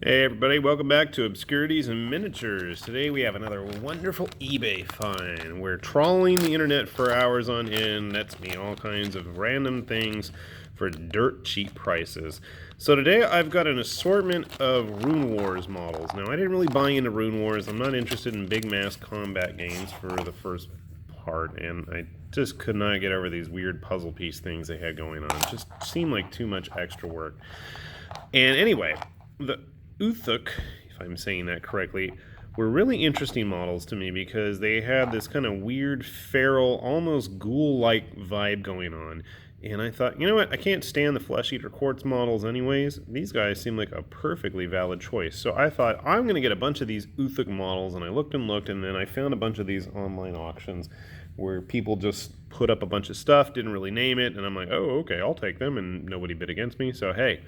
Hey everybody, welcome back to Obscurities and Miniatures. Today we have another wonderful eBay find. We're trawling the internet for hours on end. That's me, all kinds of random things for dirt cheap prices. So today I've got an assortment of Rune Wars models. Now I didn't really buy into Rune Wars. I'm not interested in big mass combat games for the first part, and I just could not get over these weird puzzle piece things they had going on. It just seemed like too much extra work. And anyway, the Uthuk, if I'm saying that correctly, were really interesting models to me because they had this kind of weird, feral, almost ghoul-like vibe going on. And I thought, you know what, I can't stand the Flesh Eater Quartz models anyways. These guys seem like a perfectly valid choice. So I thought, I'm going to get a bunch of these Uthuk models, and I looked, and then I found a bunch of these online auctions where people just put up a bunch of stuff, didn't really name it, and I'm like, oh, okay, I'll take them, and nobody bid against me, so hey.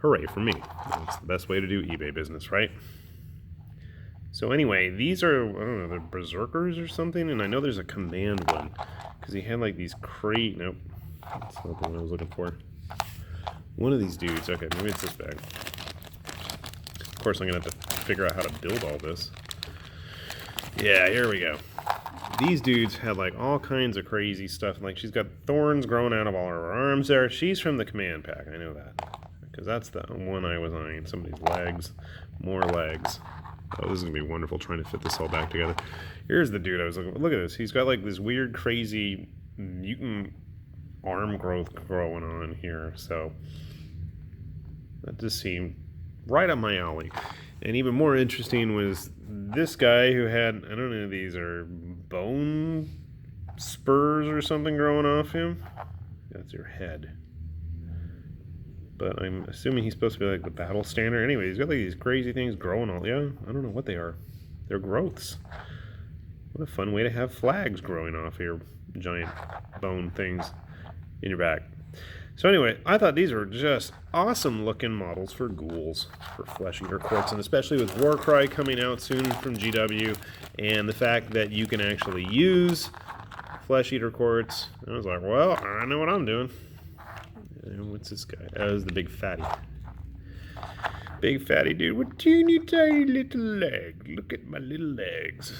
Hooray for me. That's the best way to do eBay business, right? So anyway, these are, I don't know, they're berserkers or something, and I know there's a command one, because he had like these nope, that's not the one I was looking for. One of these dudes, okay, maybe it's this bag. Of course I'm going to have to figure out how to build all this. Yeah, here we go. These dudes had like all kinds of crazy stuff, like she's got thorns growing out of all her arms there. She's from the command pack, I know that. Because that's the one I was eyeing. Somebody's legs. More legs. Oh, this is going to be wonderful trying to fit this all back together. Here's the dude I was looking for. Look at this. He's got like this weird, crazy mutant arm growth growing on here. So that just seemed right up my alley. And even more interesting was this guy who had, I don't know if these are bone spurs or something growing off him. That's your head. But I'm assuming he's supposed to be like the battle standard. Anyway, he's got like these crazy things growing all. Yeah, I don't know what they are. They're growths. What a fun way to have flags growing off your giant bone things in your back. So anyway, I thought these were just awesome looking models for ghouls, for Flesh Eater Quartz, and especially with WarCry coming out soon from GW, and the fact that you can actually use Flesh Eater Quartz. I was like, well, I know what I'm doing. What's this guy? Oh, this is the big fatty. Big fatty dude with teeny tiny little legs. Look at my little legs.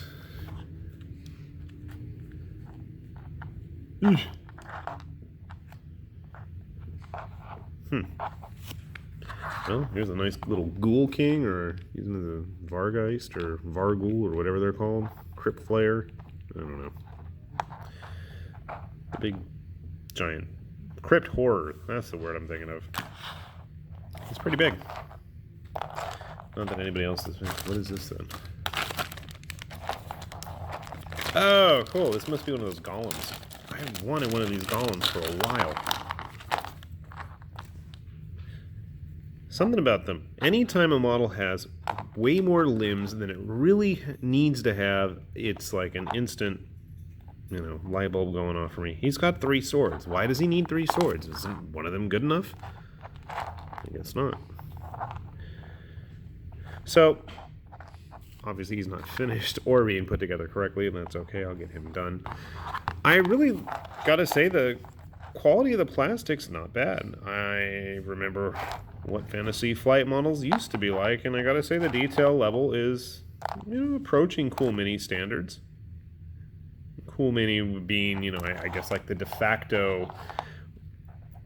Well, here's a nice little ghoul king, or using the Vargeist, or Varghoul, or whatever they're called. Crypt Flare. I don't know. The big giant crypt horror, that's the word I'm thinking of. It's pretty big. Not that anybody else is. What is this then? Oh, cool. This must be one of those golems. I wanted one of these golems for a while. Something about them. Anytime a model has way more limbs than it really needs to have, it's like an instant, you know, light bulb going off for me. He's got 3 swords. Why does he need 3 swords? Isn't one of them good enough? I guess not. So, obviously he's not finished or being put together correctly, and that's okay. I'll get him done. I really gotta say the quality of the plastic's not bad. I remember what Fantasy Flight models used to be like, and I gotta say the detail level is, you know, approaching Cool Mini standards. Cool Mini being, you know, I guess like the de facto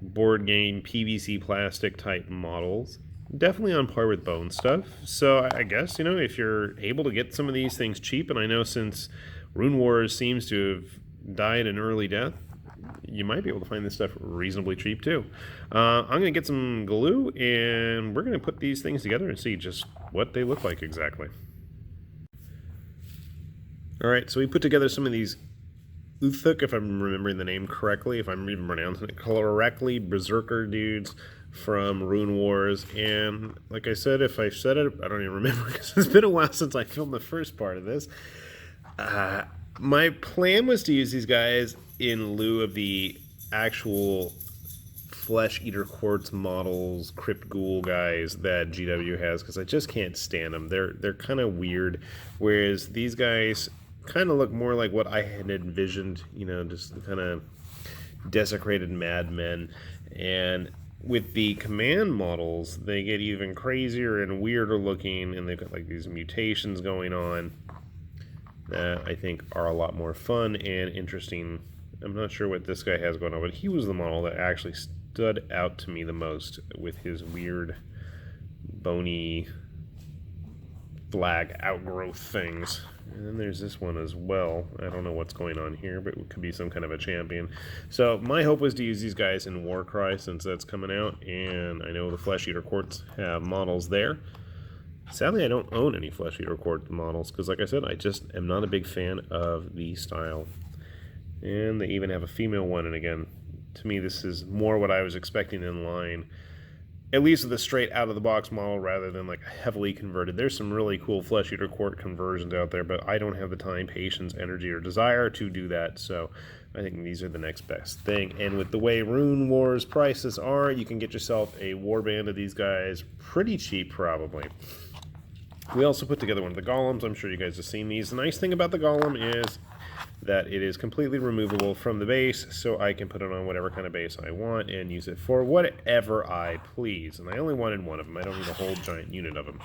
board game PVC plastic type models. Definitely on par with bone stuff. So I guess, you know, if you're able to get some of these things cheap, and I know since Rune Wars seems to have died an early death, you might be able to find this stuff reasonably cheap too. I'm going to get some glue, and we're going to put these things together and see just what they look like exactly. Alright, so we put together some of these Uthuk, if I'm remembering the name correctly, if I'm even pronouncing it correctly, berserker dudes from Rune Wars, and like I said, if I said it, I don't even remember because it's been a while since I filmed the first part of this. My plan was to use these guys in lieu of the actual Flesh Eater Quartz models, Crypt Ghoul guys that GW has, because I just can't stand them. They're kind of weird, whereas these guys kind of look more like what I had envisioned, you know, just kind of desecrated madmen. And with the command models, they get even crazier and weirder looking, and they've got like these mutations going on that I think are a lot more fun and interesting. I'm not sure what this guy has going on, but he was the model that actually stood out to me the most with his weird bony flag outgrowth things. And then there's this one as well. I don't know what's going on here, but it could be some kind of a champion. So my hope was to use these guys in WarCry since that's coming out, and I know the Flesh Eater Courts have models there. Sadly, I don't own any Flesh Eater Court models because, like I said, I just am not a big fan of the style. And they even have a female one, and again, to me this is more what I was expecting in line, at least with a straight out of the box model rather than like heavily converted. There's some really cool Flesh Eater Court conversions out there, but I don't have the time, patience, energy, or desire to do that, so I think these are the next best thing. And with the way Rune Wars prices are, you can get yourself a warband of these guys pretty cheap probably. We also put together one of the golems. I'm sure you guys have seen these. The nice thing about the golem is that it is completely removable from the base, so I can put it on whatever kind of base I want and use it for whatever I please. And I only wanted one of them. I don't need a whole giant unit of them.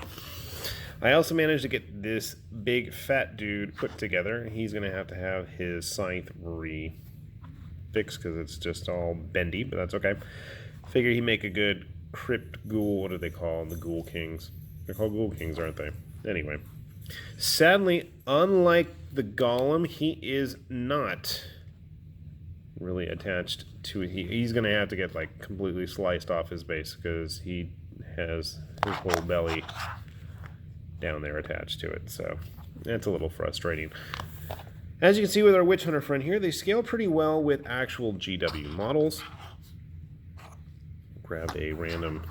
I also managed to get this big fat dude put together. He's going to have his scythe fixed because it's just all bendy, but that's okay. Figure he'd make a good crypt ghoul. What do they call them? The ghoul kings. They're called ghoul kings, aren't they? Anyway. Sadly, unlike the golem, he is not really attached to it. He's going to have to get like completely sliced off his base because he has his whole belly down there attached to it. So that's a little frustrating. As you can see with our Witch Hunter friend here, they scale pretty well with actual GW models. Grab a random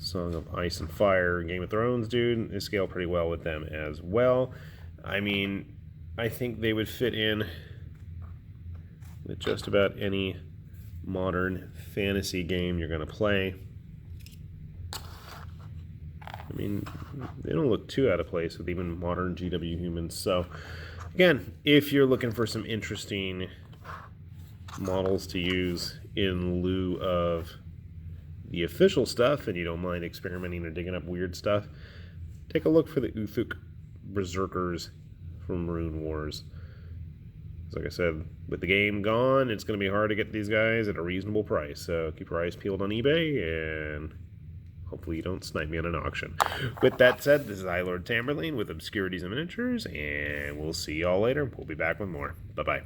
Song of Ice and Fire, Game of Thrones dude. They scale pretty well with them as well. I mean, I think they would fit in with just about any modern fantasy game you're going to play. I mean, they don't look too out of place with even modern GW humans. So, again, if you're looking for some interesting models to use in lieu of the official stuff, and you don't mind experimenting or digging up weird stuff, take a look for the Uthuk berserkers from Rune Wars. Like I said, with the game gone, it's going to be hard to get these guys at a reasonable price. So keep your eyes peeled on eBay, and hopefully you don't snipe me on an auction. With that said, this is Lord Tamerlane with Obscurities and Miniatures, and we'll see y'all later. We'll be back with more. Bye-bye.